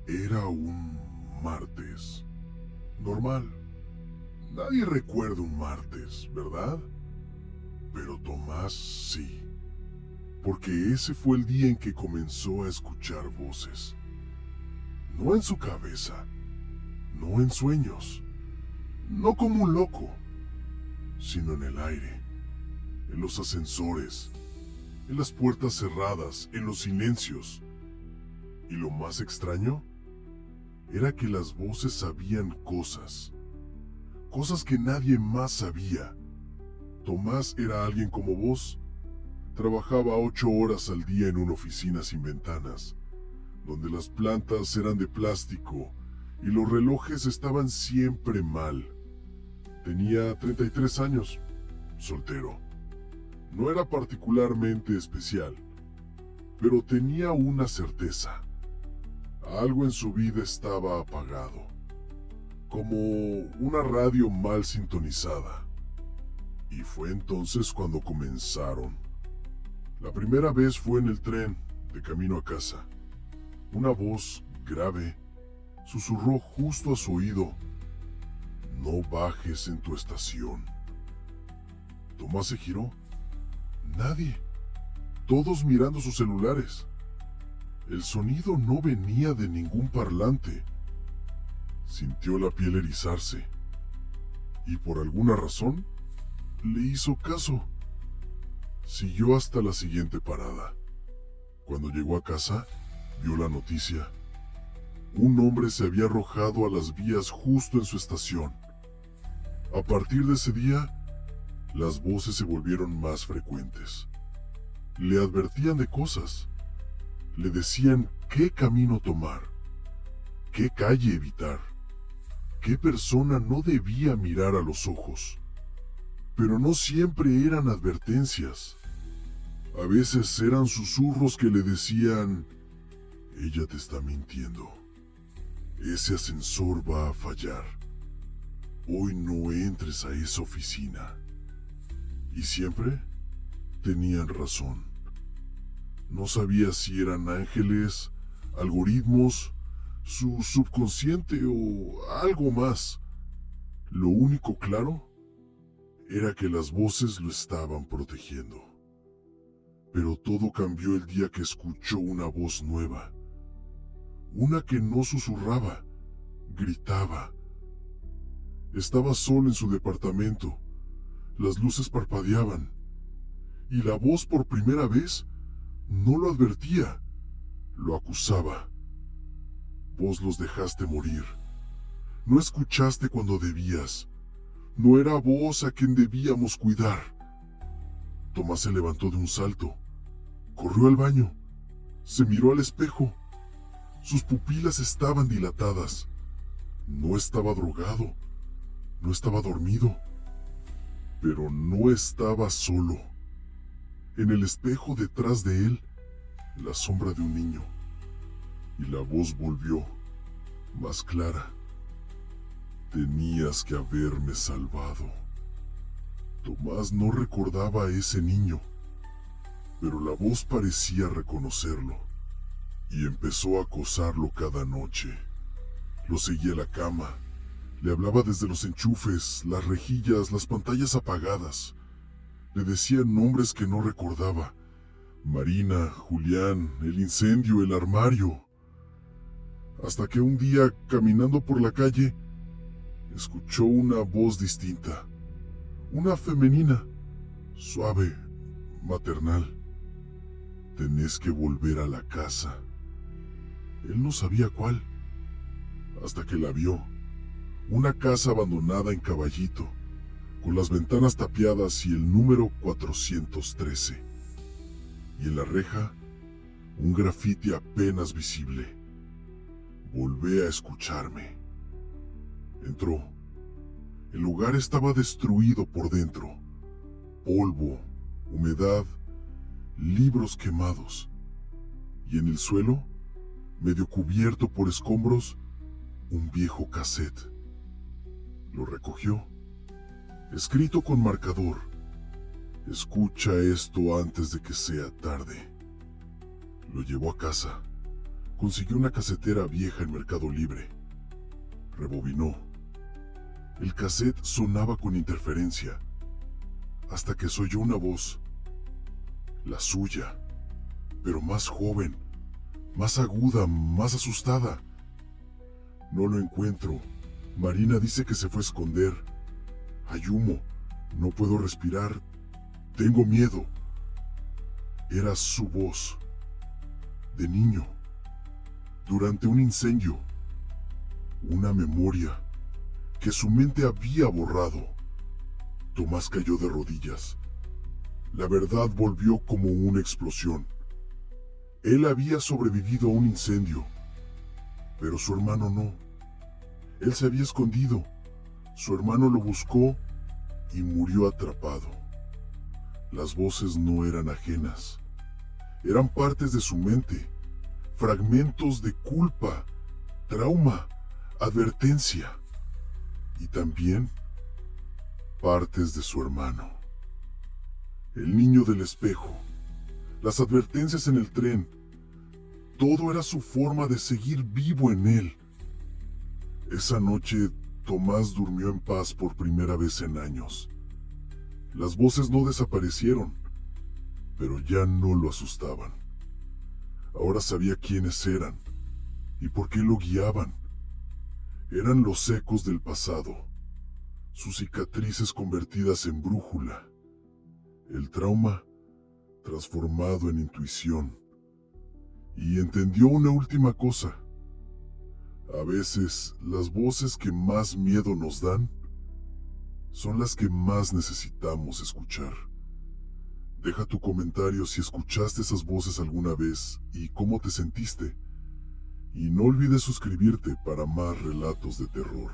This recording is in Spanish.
Era un martes. Normal. Nadie recuerda un martes, ¿verdad? Pero Tomás sí. Porque ese fue el día en que comenzó a escuchar voces. No en su cabeza, no en sueños, no como un loco, sino en el aire, en los ascensores, en las puertas cerradas, en los silencios. Y lo más extraño era que las voces sabían cosas que nadie más sabía. Tomás era alguien como vos. Trabajaba 8 horas al día en una oficina sin ventanas, donde las plantas eran de plástico y los relojes estaban siempre mal. Tenía 33 años, soltero. No era particularmente especial, pero tenía una certeza. Algo en su vida estaba apagado, como una radio mal sintonizada. Y fue entonces cuando comenzaron. La primera vez fue en el tren, de camino a casa. Una voz grave susurró justo a su oído: "No bajes en tu estación". Tomás se giró. Nadie. Todos mirando sus celulares. El sonido no venía de ningún parlante. Sintió la piel erizarse. Y por alguna razón, le hizo caso. Siguió hasta la siguiente parada. Cuando llegó a casa, vio la noticia. Un hombre se había arrojado a las vías justo en su estación. A partir de ese día, las voces se volvieron más frecuentes. Le advertían de cosas. Le decían qué camino tomar, qué calle evitar, qué persona no debía mirar a los ojos. Pero no siempre eran advertencias. A veces eran susurros que le decían: "Ella te está mintiendo. Ese ascensor va a fallar. Hoy no entres a esa oficina". Y siempre tenían razón. No sabía si eran ángeles, algoritmos, su subconsciente o algo más. Lo único claro era que las voces lo estaban protegiendo. Pero todo cambió el día que escuchó una voz nueva. Una que no susurraba, gritaba. Estaba solo en su departamento. Las luces parpadeaban. Y la voz por primera vez no lo advertía, lo acusaba. Vos los dejaste morir. No escuchaste cuando debías. No era vos a quien debíamos cuidar. Tomás se levantó de un salto. Corrió al baño. Se miró al espejo. Sus pupilas estaban dilatadas. No estaba drogado. No estaba dormido. Pero no estaba solo. En el espejo detrás de él, la sombra de un niño. Y la voz volvió, más clara. Tenías que haberme salvado. Tomás no recordaba a ese niño, pero la voz parecía reconocerlo, y empezó a acosarlo cada noche. Lo seguía a la cama, le hablaba desde los enchufes, las rejillas, las pantallas apagadas. Le decía nombres que no recordaba: Marina, Julián, el incendio, el armario. Hasta que un día, caminando por la calle, escuchó una voz distinta, una femenina, suave, maternal. Tenés que volver a la casa. Él no sabía cuál, hasta que la vio. Una casa abandonada en Caballito, con las ventanas tapiadas y el número 413. Y en la reja, un grafiti apenas visible: "Volvé a escucharme". Entró. El lugar estaba destruido por dentro. Polvo, humedad, libros quemados. Y en el suelo, medio cubierto por escombros, un viejo cassette. Lo recogió. Escrito con marcador: "Escucha esto antes de que sea tarde". Lo llevó a casa. Consiguió una casetera vieja en Mercado Libre. Rebobinó. El cassette sonaba con interferencia, hasta que se oyó una voz, la suya, pero más joven, más aguda, más asustada. No lo encuentro. Marina dice que se fue a esconder. Hay humo. No puedo respirar. Tengo miedo. Era su voz, de niño, durante un incendio. Una memoria que su mente había borrado. Tomás cayó de rodillas. La verdad volvió como una explosión. Él había sobrevivido a un incendio, pero su hermano no. Él se había escondido. Su hermano lo buscó y murió atrapado. Las voces no eran ajenas. Eran partes de su mente, fragmentos de culpa, trauma, advertencia y también partes de su hermano. El niño del espejo, las advertencias en el tren, todo era su forma de seguir vivo en él. Esa noche, Tomás durmió en paz por primera vez en años. Las voces no desaparecieron, pero ya no lo asustaban. Ahora sabía quiénes eran y por qué lo guiaban. Eran los ecos del pasado, sus cicatrices convertidas en brújula, el trauma transformado en intuición. Y entendió una última cosa. A veces, las voces que más miedo nos dan son las que más necesitamos escuchar. Deja tu comentario si escuchaste esas voces alguna vez y cómo te sentiste. Y no olvides suscribirte para más relatos de terror.